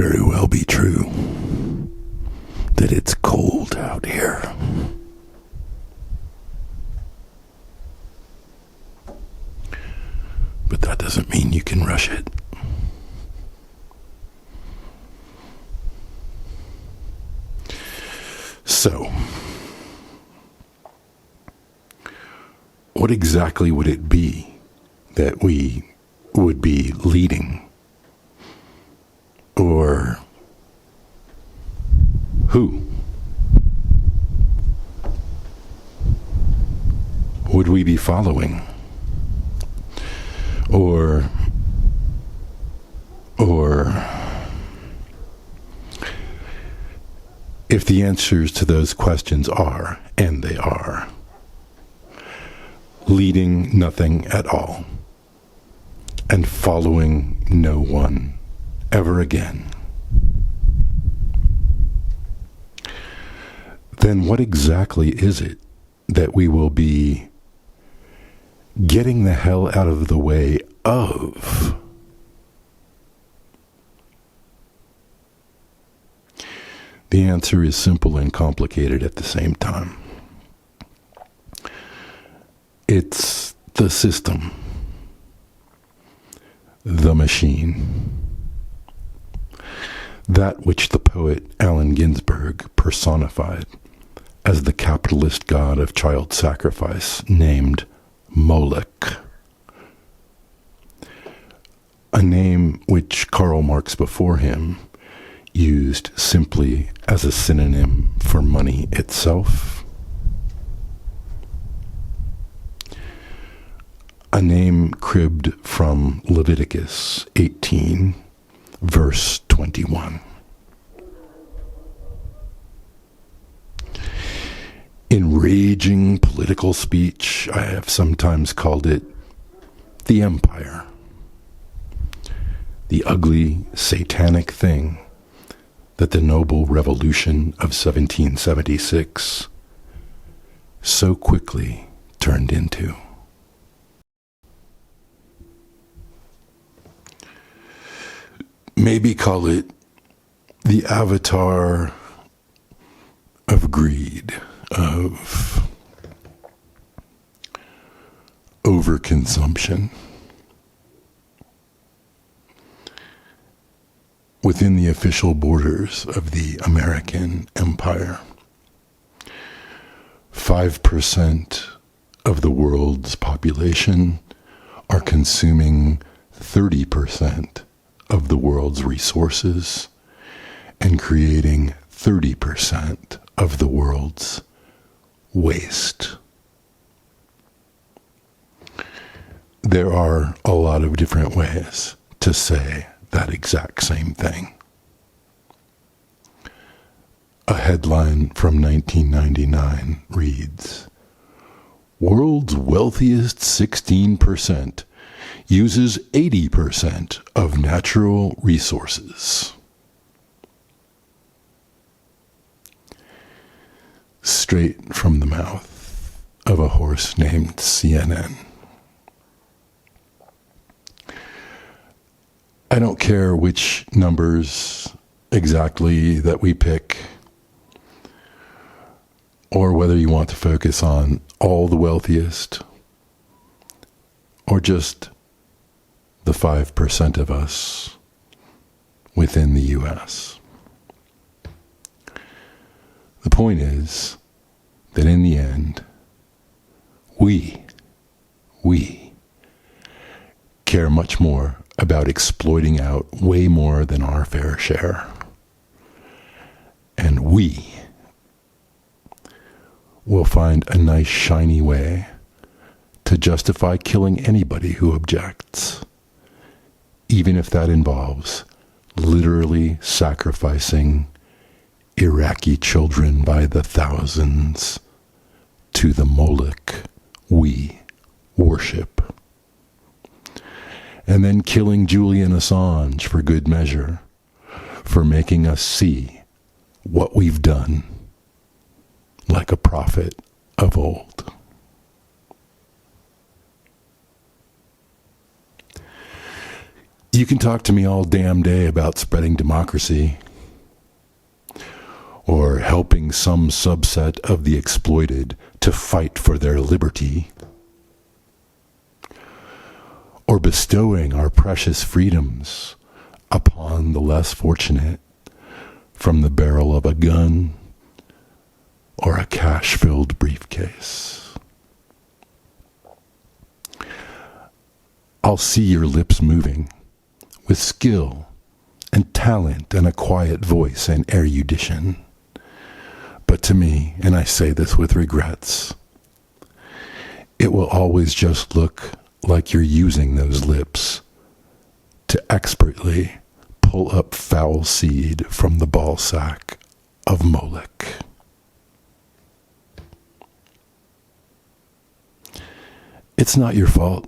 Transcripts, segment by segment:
very well be true that it's cold out here. But that doesn't mean you can rush it. So, what exactly would it be that we would be leading? Or who would we be following? Or if the answers to those questions are, and they are, leading nothing at all and following no one ever again, then what exactly is it that we will be getting the hell out of the way of? The answer is simple and complicated at the same time. It's the system, the machine, that which the poet Allen Ginsberg personified as the capitalist god of child sacrifice named Moloch, a name which Karl Marx before him used simply as a synonym for money itself, a name cribbed from Leviticus 18, verse 21. In raging political speech, I have sometimes called it the empire, the ugly, satanic thing that the noble revolution of 1776 so quickly turned into. Maybe call it the avatar of greed, of overconsumption. Within the official borders of the American empire, 5% of the world's population are consuming 30% of the world's resources and creating 30% of the world's waste. There are a lot of different ways to say that exact same thing. A headline from 1999 reads, "World's wealthiest 16% uses 80% of natural resources." Straight from the mouth of a horse named CNN. I don't care which numbers exactly that we pick, or whether you want to focus on all the wealthiest, or just the 5% of us within the U.S. The point is that in the end, we care much more about exploiting out way more than our fair share. And we will find a nice shiny way to justify killing anybody who objects, even if that involves literally sacrificing Iraqi children by the thousands to the Moloch we worship. And then killing Julian Assange for good measure, for making us see what we've done, like a prophet of old. You can talk to me all damn day about spreading democracy or helping some subset of the exploited to fight for their liberty, or bestowing our precious freedoms upon the less fortunate from the barrel of a gun or a cash-filled briefcase. I'll see your lips moving with skill and talent and a quiet voice and erudition. But to me, and I say this with regrets, it will always just look like you're using those lips to expertly pull up foul seed from the ball sack of Moloch. It's not your fault.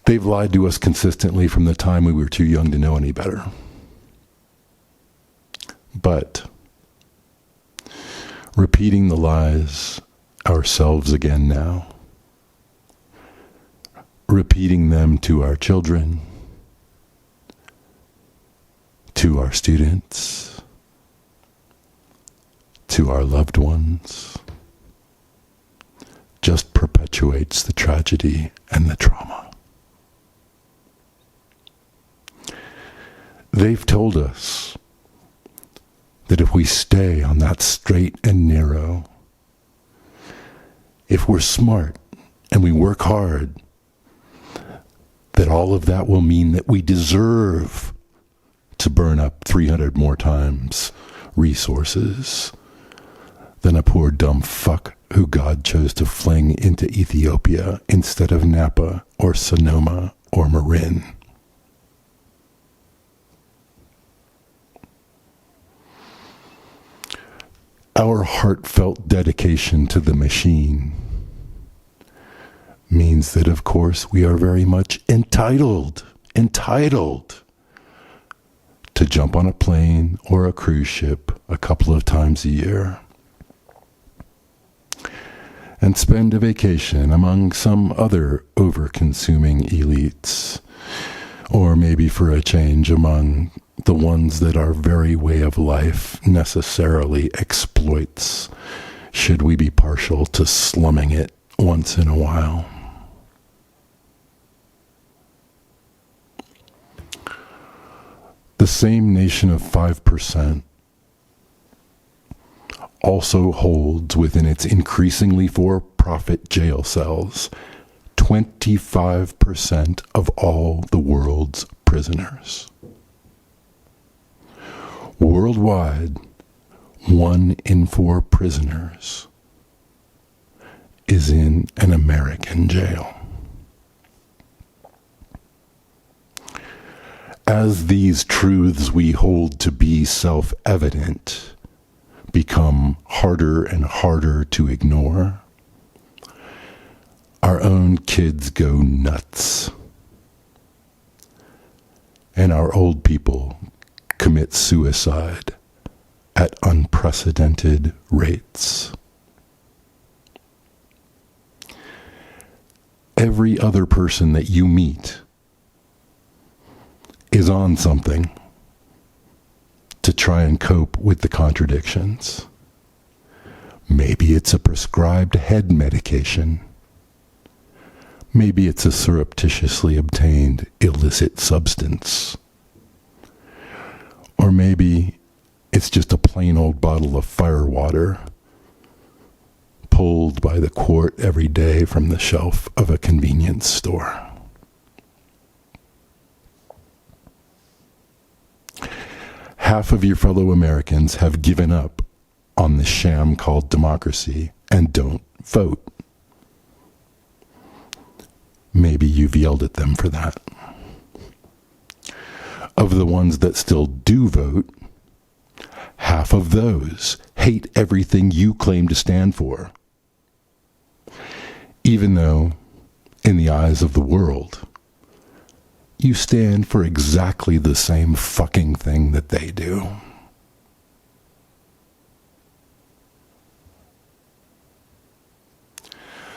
They've lied to us consistently from the time we were too young to know any better. But repeating the lies ourselves again now, repeating them to our children, to our students, to our loved ones, just perpetuates the tragedy and the trauma. They've told us that if we stay on that straight and narrow, if we're smart and we work hard, that all of that will mean that we deserve to burn up 300 more times resources than a poor dumb fuck who God chose to fling into Ethiopia instead of Napa or Sonoma or Marin. Our heartfelt dedication to the machine means that, of course, we are very much entitled to jump on a plane or a cruise ship a couple of times a year and spend a vacation among some other over-consuming elites, or maybe for a change among the ones that our very way of life necessarily exploits, should we be partial to slumming it once in a while. The same nation of 5% also holds within its increasingly for-profit jail cells 25% of all the world's prisoners. Worldwide, 1 in 4 prisoners is in an American jail. As these truths we hold to be self-evident become harder and harder to ignore, our own kids go nuts, and our old people commit suicide at unprecedented rates. Every other person that you meet is on something to try and cope with the contradictions. Maybe it's a prescribed head medication. Maybe it's a surreptitiously obtained illicit substance. Or maybe it's just a plain old bottle of firewater pulled by the quart every day from the shelf of a convenience store. Half of your fellow Americans have given up on the sham called democracy and don't vote. Maybe you've yelled at them for that. Of the ones that still do vote, half of those hate everything you claim to stand for, even though, in the eyes of the world, you stand for exactly the same fucking thing that they do.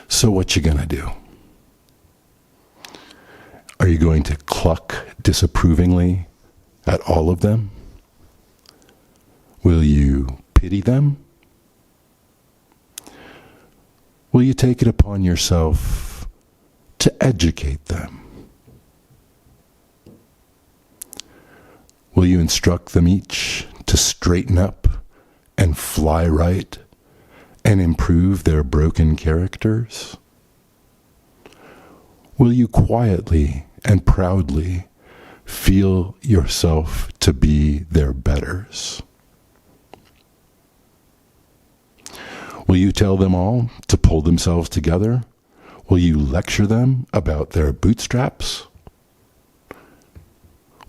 So what you gonna do? you going to cluck disapprovingly at all of them? Will you pity them? Will you take it upon yourself to educate them? Will you instruct them each to straighten up and fly right and improve their broken characters? Will you quietly and proudly feel yourself to be their betters? Will you tell them all to pull themselves together? Will you lecture them about their bootstraps?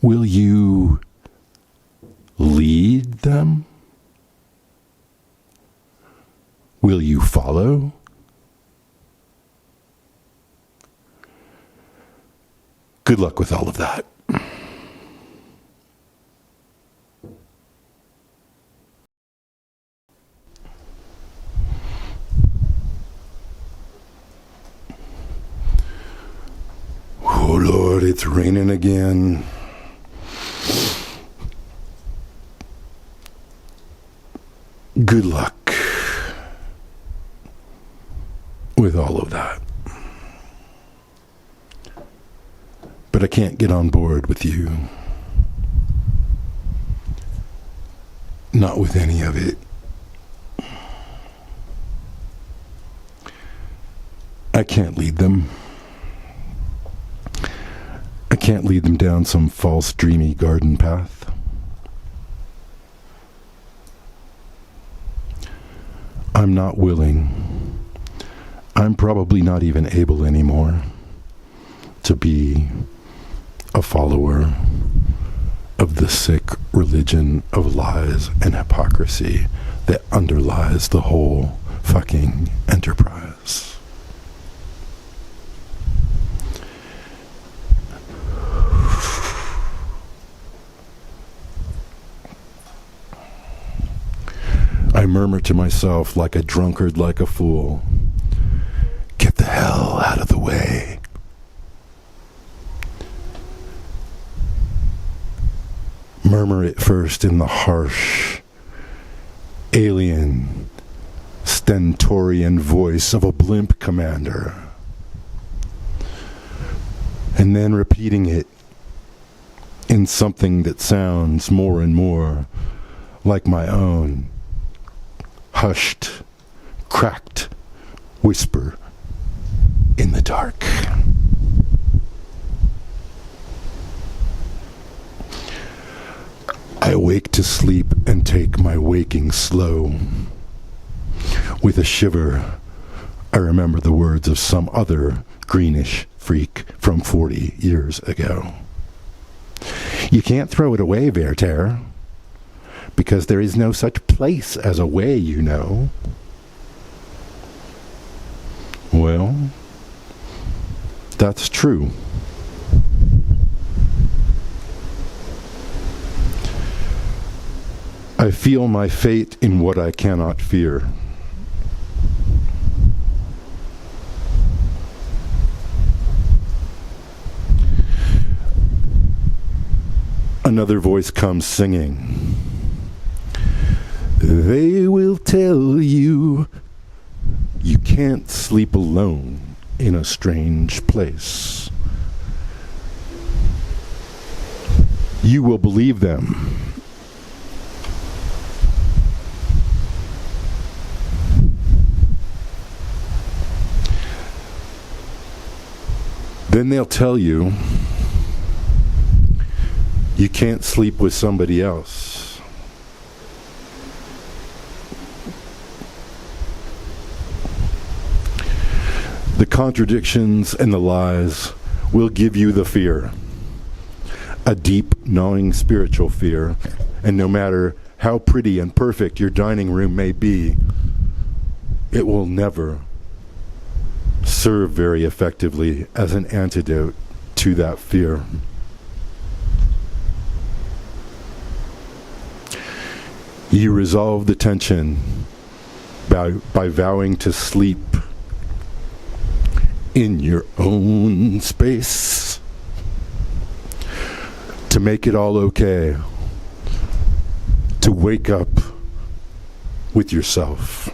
Will you lead them? Will you follow? Good luck with all of that. Oh Lord, it's raining again. Good luck with all of that. But I can't get on board with you. Not with any of it. I can't lead them. I can't lead them down some false, dreamy garden path. I'm not willing. I'm probably not even able anymore to be a follower of the sick religion of lies and hypocrisy that underlies the whole fucking enterprise. I murmur to myself like a drunkard, like a fool, get the hell out of the way. Murmur it first in the harsh, alien, stentorian voice of a blimp commander, and then repeating it in something that sounds more and more like my own hushed, cracked whisper in the dark. I awake to sleep and take my waking slow. With a shiver, I remember the words of some other greenish freak from 40 years ago. You can't throw it away, Werther, because there is no such place as a way, you know. Well, that's true. I feel my fate in what I cannot fear. Another voice comes singing. They will tell you you can't sleep alone in a strange place. You will believe them. Then they'll tell you you can't sleep with somebody else. The contradictions and the lies will give you the fear, a deep, gnawing spiritual fear, and no matter how pretty and perfect your dining room may be, it will never serve very effectively as an antidote to that fear. You resolve the tension by vowing to sleep in your own space. to make it all okay, to wake up with yourself.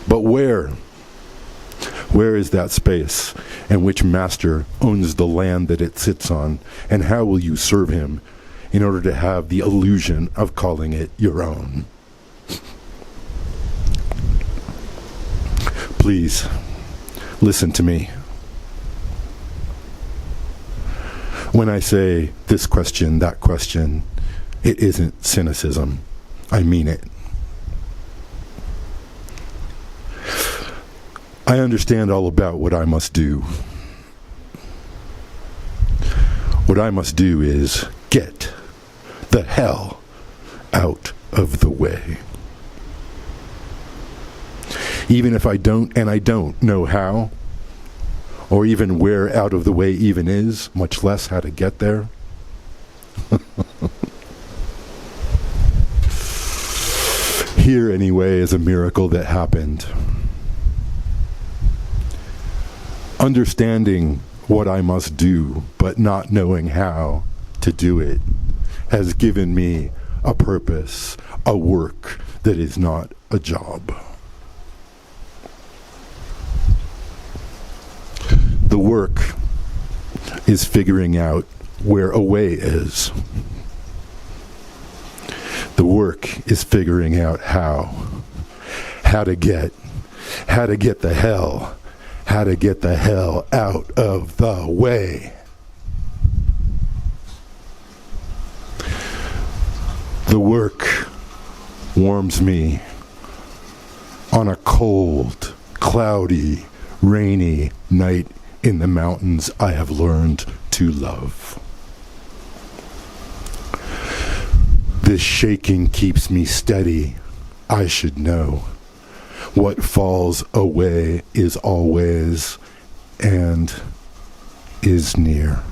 But where is that space, and which master owns the land that it sits on, and how will you serve him in order to have the illusion of calling it your own? Please, listen to me. When I say this question, that question, it isn't cynicism. I mean it. I understand all about what I must do. What I must do is get the hell out of the way. Even if I don't, and I don't know how, or even where out of the way even is, much less how to get there. Here, anyway, is a miracle that happened. Understanding what I must do, but not knowing how to do it, has given me a purpose, a work that is not a job. The work is figuring out where a way is. The work is figuring out how to get the hell out of the way. The work warms me on a cold, cloudy, rainy night in the mountains I have learned to love. This shaking keeps me steady. I should know. What falls away is always and is near.